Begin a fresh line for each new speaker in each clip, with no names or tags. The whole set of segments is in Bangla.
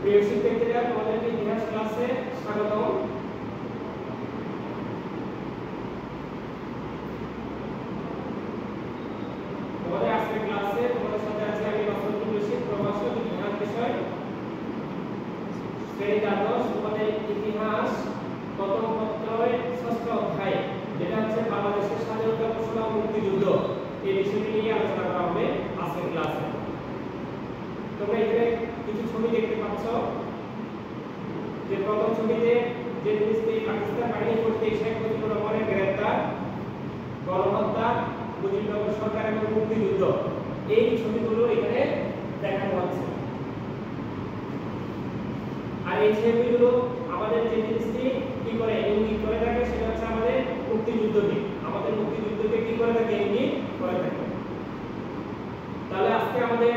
প্রিয় শিক্ষার্থীরা, তোমাদেরকে ইতিহাস ক্লাসে স্বাগতম। তোমাদের আজকের ক্লাসে তোমাদের সাথে আছি আমি মাসুদুল রশিদ, প্রভাষক ইতিহাস বিষয়, শ্রেণী দ্বাদশ। তোমাদের ইতিহাস প্রথম পত্রের ষষ্ঠ অধ্যায়, যেটা হচ্ছে বাংলাদেশের স্বাধীনতা ঘোষণা ও মুক্তিযুদ্ধ, এই বিষয়টি নিয়ে আলোচনা করা হবে আজকের ক্লাসে। তোমরা এখানে কিছু ছবি দেখতে পাচ্ছ, যে প্রথম ছবিতে যে জিনিসটি পাকিস্তান বাহিনী কর্তৃক শেখ মুজিবুর রহমানের গ্রেফতার, গণহত্যা, মুজিবনগর সরকার এবং মুক্তিযুদ্ধ, এই ছবিগুলো এখানে দেখানো হচ্ছে। আর এই ছবিগুলো আমাদের যে জিনিসটি কি করে ইঙ্গিত করে থাকে সেটা হচ্ছে আমাদের মুক্তিযুদ্ধকে, আমাদের মুক্তিযুদ্ধকে কি করে থাকে, ইঙ্গিত করে থাকে। তাহলে আজকে আমাদের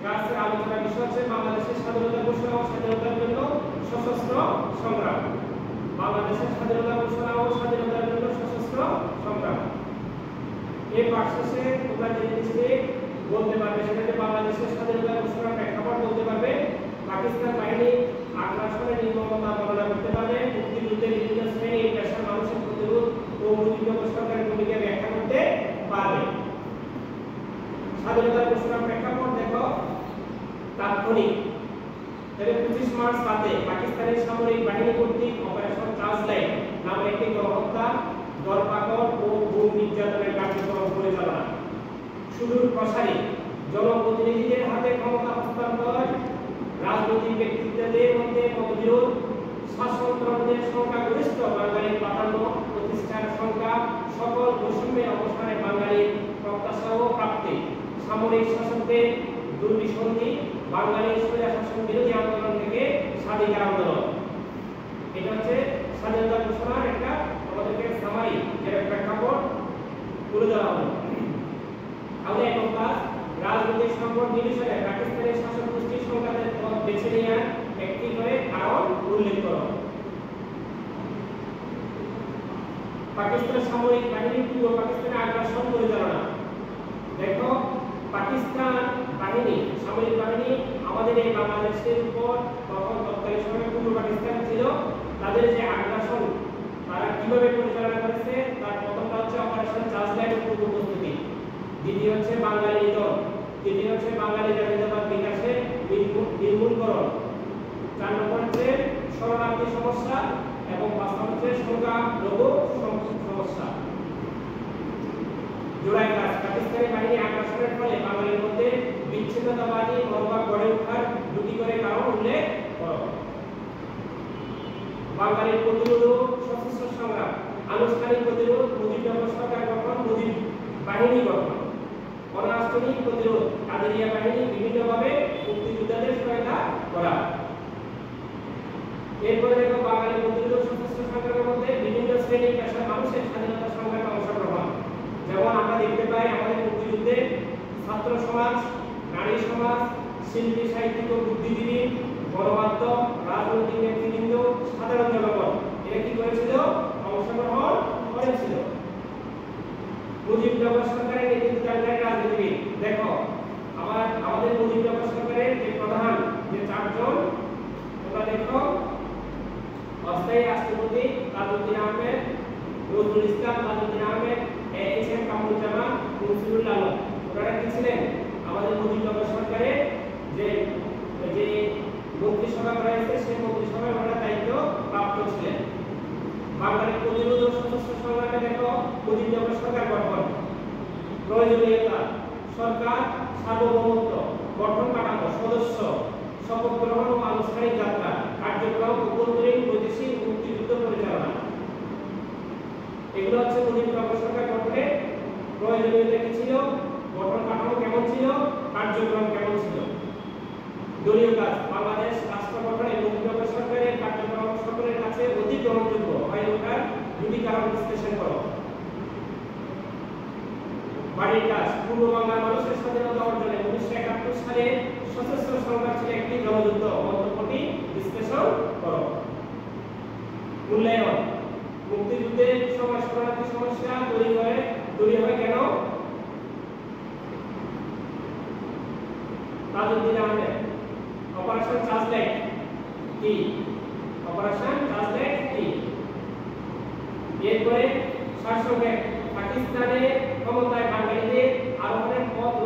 ক্লাসের আলোচনার বিষয় হচ্ছে বাংলাদেশের স্বাধীনতা ঘোষণা ও স্বাধীনতার জন্য সশস্ত্র সংগ্রাম। বাংলাদেশের স্বাধীনতা ঘোষণা ও স্বাধীনতার জন্য সশস্ত্র সংগ্রাম। এই পাঠ শেষে তোমরা যে জিনিসটি বলতে পারবে সেটা হচ্ছে বাংলাদেশের স্বাধীনতা ঘোষণার প্রেক্ষাপট বলতে পারবে, পাকিস্তান বাহিনী আগ্রাসনের নির্মমতা বর্ণনা করতে পারবে, মুক্তিযুদ্ধের বিভিন্ন শ্রেণী পেশার মানুষের প্রতিরোধ ও মুজিবনগর সরকারের ভূমিকা ব্যাখ্যা করতে পারবে। স্বাধীনতা ঘোষণার প্রেক্ষাপট দেখো তাৎক্ষণিক। 25 মার্চ রাতে পাকিস্তানের সামরিক বাহিনী কর্তৃক অপারেশন ট্রান্সলাইট নামে একটি গণহত্যা, ধরপাকড় ও গুম নির্যাতনের কার্যক্রম পরিচালনা, সুদূর প্রসারী জনপ্রতিনিধিদের হাতে ক্ষমতা হস্তান্তর, রাজনৈতিক ব্যক্তিত্বদের মধ্যে মতবিরোধ, শাসনতন্ত্রের সংখ্যাগরিষ্ঠ বাঙালির প্রাধান্য প্রতিষ্ঠার সংখ্যা, সকল বৈষম্যের অবসানে বাঙালির প্রত্যাশা ও প্রাপ্তি, সামরিক শাসকদের দুর্বিসন্ধি, বাঙালির স্বৈরশাসন বিরোধী আন্দোলন থেকে স্বাধিকার আন্দোলন। এটা হচ্ছে স্বাধীনতা ঘোষণার একটা আমাদেরকে সামারি, যেটা প্রেক্ষাপট তুলে দেওয়া হলো। তাহলে এখন কাজ রাজনৈতিক সংকট নিরসনে পাকিস্তানের শাসক গোষ্ঠীর সংখ্যাদের পথ বেছে নেওয়ার একটি করে কারণ উল্লেখ করো। পাকিস্তান সামরিক বাহিনী পূর্ব পাকিস্তানে আগ্রাসন পরিচালনা। দেখো পাকিস্তান বাহিনী, সামরিক বাহিনী আমাদের এই বাংলাদেশের উপর তখন তৎকালীন সময়ে পূর্ব পাকিস্তান ছিল, তাদের যে আগ্রাসন তারা কিভাবে পরিচালনা করেছে তার প্রথমটা হচ্ছে অপারেশন ট্রান্সলাইট ও পূর্ব প্রস্তুতি, দ্বিতীয় হচ্ছে বাঙালি নিধন, তৃতীয় হচ্ছে বাঙালি জাতীয়তাবাদ বিকাশে নির্মূলকরণ, 4 নম্বর হচ্ছে শরণার্থী সমস্যা এবং 5 নম্বর হচ্ছে সংখ্যা লঘু সমস্যা। জোড়াই কাজ পাকিস্তানি বাহিনী আগ্রাসনের ফলে বাঙালির মধ্যে বিচ্ছিন্নতাবাদী মনোভাব গড়ে ওঠার দুটি করে কারণ উল্লেখ করো। বাঙালির প্রতিরোধ ও সশস্ত্র সংগ্রাম, আনুষ্ঠানিক প্রতিরোধ, মুজিবনগর সরকার গঠন, মুজিব বাহিনী গঠন, অনানুষ্ঠানিক প্রতিরোধ, কাদেরিয়া বাহিনী বিভিন্নভাবে মুক্তিযোদ্ধাদের সহায়তা করা। এরপরে দেখো বাঙালি প্রতিরোধ ও সশস্ত্র সংগ্রামের মধ্যে বিভিন্ন শ্রেণী পেশার মানুষের স্বাধীনতা সংগ্রামে অংশগ্রহণ। যেমন আমরা দেখতে পাই আমাদের মুক্তিযুদ্ধে ছাত্র সমাজ, নারী সমাজ, শিল্পী, সাহিত্যিক ও বুদ্ধিজীবী, গণমাধ্যম, রাজনৈতিক নেতৃবৃন্দ, সাধারণ জনগণ এরা কি করেছিল, অংশগ্রহণ করেছিল। মুজিবনগর সরকারের নেতৃত্বদানকারী রাজনীতিবিদ, দেখো আমাদের মুজিবনগর সরকারের যে প্রধান যে 4 জন, তোমরা দেখো অস্থায়ী রাষ্ট্রপতি তাজউদ্দিন আহমেদ, নজরুল ইসলাম, তাজউদ্দিন আহমেদ, এইচ.এম. কামরুজ্জামান, মুন্সিরুল আলম, ওনারা কি ছিলেন আমাদের মুজিবনগর সরকারের যে মন্ত্রিসভা রয়েছে সেই মন্ত্রিসভায় ওনারা দায়িত্ব প্রাপ্ত ছিলেন। বাঙালির প্রতিরোধ ও সশস্ত্র সংগ্রামে দেখো মুজিবনগর সরকার গঠন, প্রয়োজনীয়তা, সরকার সার্বভৌমত্ব, গঠন কাঠামো, সদস্য, শপথ গ্রহণ ও আনুষ্ঠানিক যাত্রা, কার্যক্রম, অভ্যন্তরীণ বৈদেশিক মুক্তিযুদ্ধ পরিচালনা, এগুলো হচ্ছে মুজিবনগর সরকার গঠনের প্রয়োজনীয়তা কি ছিল, গঠন কাঠামো কেমন ছিল, কার্যক্রম কেমন ছিল। দলীয় কাজ, বাংলাদেশ রাষ্ট্র গঠনে মুজিবনগর সরকারের কার্যক্রম সকলের কাছে অধিক গ্রহণযোগ্য হয় ওঠার দুটি কারণ বিশ্লেষণ করো। বাড়ির কাজ, পূর্ব বাংলার মানুষের স্বাধীনতা অর্জনে 1971 সালে সশস্ত্র সংগ্রাম ছিল একটি জনযুদ্ধ, মন্তব্যটি বিশ্লেষণ করো। মূল্যায়ন, মুক্তিযুদ্ধের সময় শরণার্থী সমস্যা তৈরি হয় কেন, তাজউদ্দিন আহমেদ, অপারেশন ট্রান্সলাইট টি, অপারেশন ট্রান্সলেট টি। এরপরে সারসংক্ষেপ, পাকিস্তানে ক্ষমতায় বাঙালিদের আরোহণের পথ